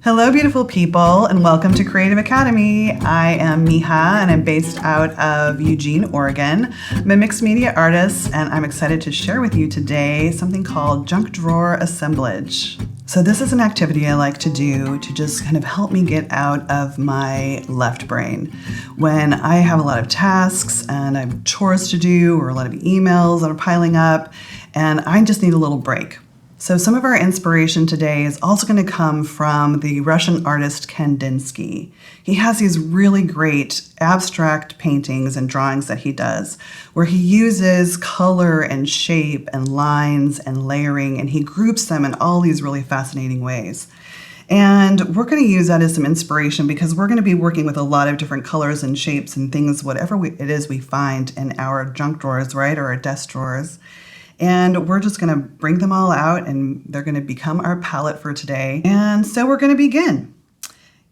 Hello, beautiful people, and welcome to Creative Academy. I am Mija, and I'm based out of Eugene, Oregon. I'm a mixed media artist, and I'm excited to share with you today something called junk drawer assemblage. So this is an activity I like to do to just kind of help me get out of my left brain. When I have a lot of tasks and I have chores to do or a lot of emails that are piling up, and I just need a little break. So some of our inspiration today is also going to come from the Russian artist Kandinsky. He has these really great abstract paintings and drawings that he does, where he uses color and shape and lines and layering, and he groups them in all these really fascinating ways. And we're going to use that as some inspiration because we're going to be working with a lot of different colors and shapes and things, whatever it is we find in our junk drawers, right, or our desk drawers. And we're just going to bring them all out, and they're going to become our palette for today. And so we're going to begin.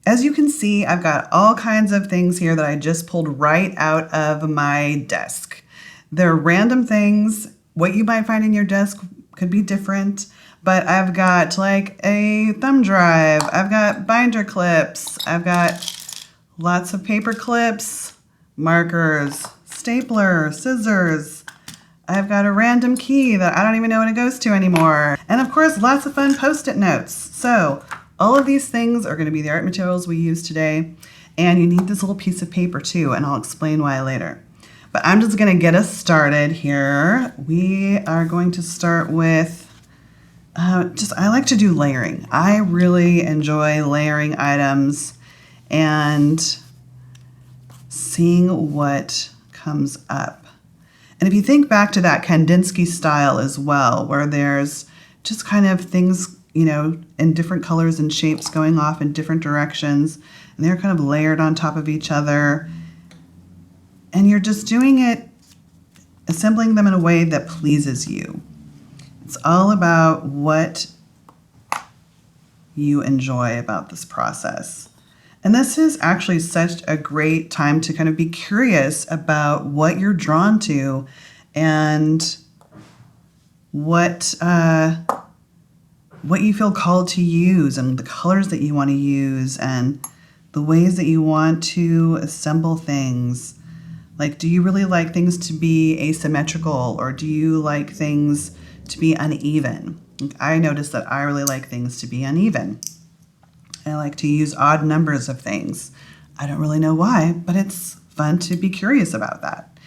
As you can see, I've got all kinds of things here that I just pulled right out of my desk. They're random things. What you might find in your desk could be different, but I've got like a thumb drive. I've got binder clips. I've got lots of paper clips, markers, stapler, scissors. I've got a random key that I don't even know what it goes to anymore. And of course, lots of fun Post-it notes. So all of these things are going to be the art materials we use today. And you need this little piece of paper too, and I'll explain why later. But I'm just going to get us started here. We are going to start with, I like to do layering. I really enjoy layering items and seeing what comes up. And if you think back to that Kandinsky style as well, where there's just kind of things, in different colors and shapes going off in different directions, and they're kind of layered on top of each other. And you're just doing it, assembling them in a way that pleases you. It's all about what you enjoy about this process. And this is actually such a great time to kind of be curious about what you're drawn to and what you feel called to use, and the colors that you want to use, and the ways that you want to assemble things. Like, do you really like things to be asymmetrical, or do you like things to be uneven? I notice that I really like things to be uneven. I like to use odd numbers of things. I don't really know why, but it's fun to be curious about that.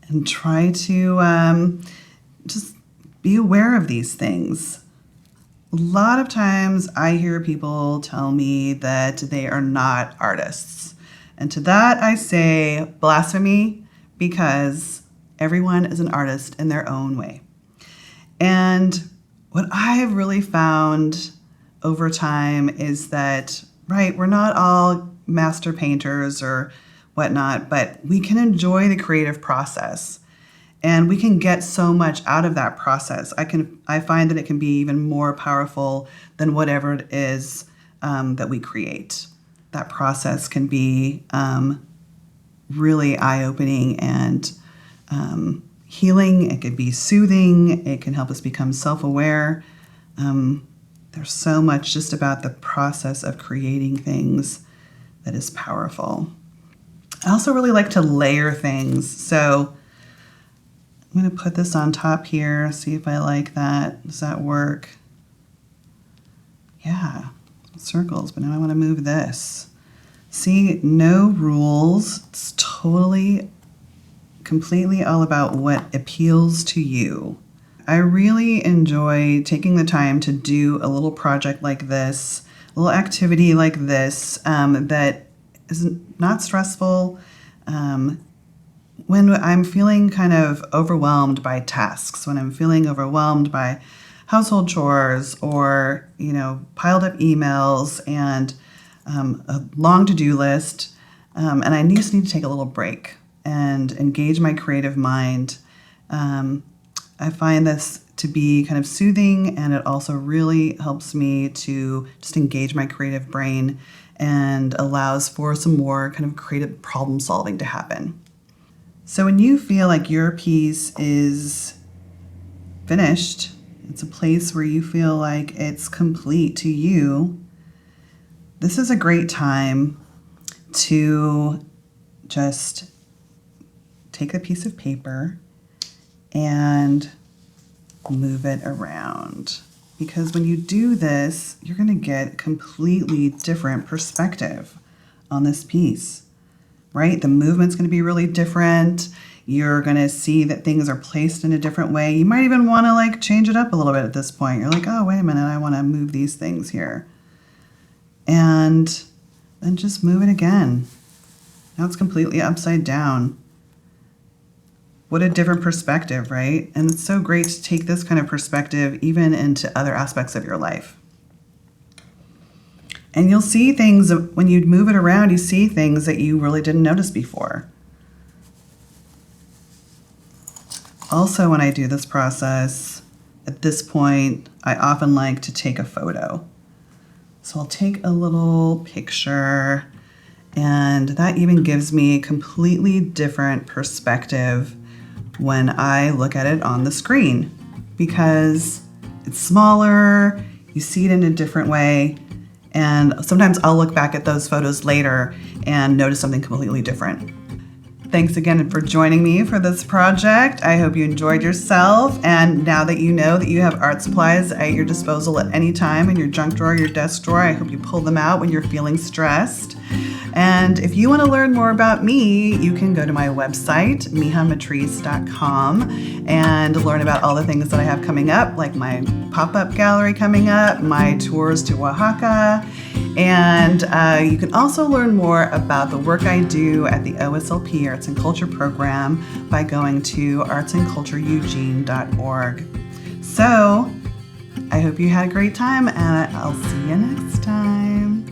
And try to just be aware of these things. A lot of times I hear people tell me that they are not artists. And to that I say blasphemy, because everyone is an artist in their own way. And what I have really found over time is that, right, we're not all master painters or whatnot, but we can enjoy the creative process, and we can get so much out of that process. I find that it can be even more powerful than whatever it is that we create. That process can be really eye-opening and healing. It could be soothing. It can help us become self-aware. There's so much just about the process of creating things that is powerful. I also really like to layer things. So I'm going to put this on top here, see if I like that. Does that work? Yeah, circles, but now I want to move this. See, no rules. It's totally, completely all about what appeals to you. I really enjoy taking the time to do a little project like this, a little activity like this that is not stressful. When I'm feeling kind of overwhelmed by tasks, when I'm feeling overwhelmed by household chores or, piled up emails and a long to-do list, and I just need to take a little break and engage my creative mind. I find this to be kind of soothing, and it also really helps me to just engage my creative brain and allows for some more kind of creative problem solving to happen. So when you feel like your piece is finished, it's a place where you feel like it's complete to you, This is a great time to just take a piece of paper and move it around. Because when you do this, you're going to get a completely different perspective on this piece, right? The movement's going to be really different. You're going to see that things are placed in a different way. You might even want to like change it up a little bit at this point. You're like, oh, wait a minute, I want to move these things here. And then just move it again. Now it's completely upside down. What a different perspective, right? And it's so great to take this kind of perspective even into other aspects of your life. And you'll see things, when you move it around, you see things that you really didn't notice before. Also, when I do this process, at this point, I often like to take a photo. So I'll take a little picture, and that even gives me a completely different perspective when I look at it on the screen, because it's smaller, you see it in a different way, and sometimes I'll look back at those photos later and notice something completely different. Thanks again for joining me for this project. I hope you enjoyed yourself, and now that you know that you have art supplies at your disposal at any time in your junk drawer, your desk drawer, I hope you pull them out when you're feeling stressed. And if you want to learn more about me, you can go to my website, mijamatriz.com, and learn about all the things that I have coming up, like my pop-up gallery coming up, my tours to Oaxaca, and you can also learn more about the work I do at the OSLP Arts and Culture program by going to artsandcultureeugene.org. So I hope you had a great time, and I'll see you next time.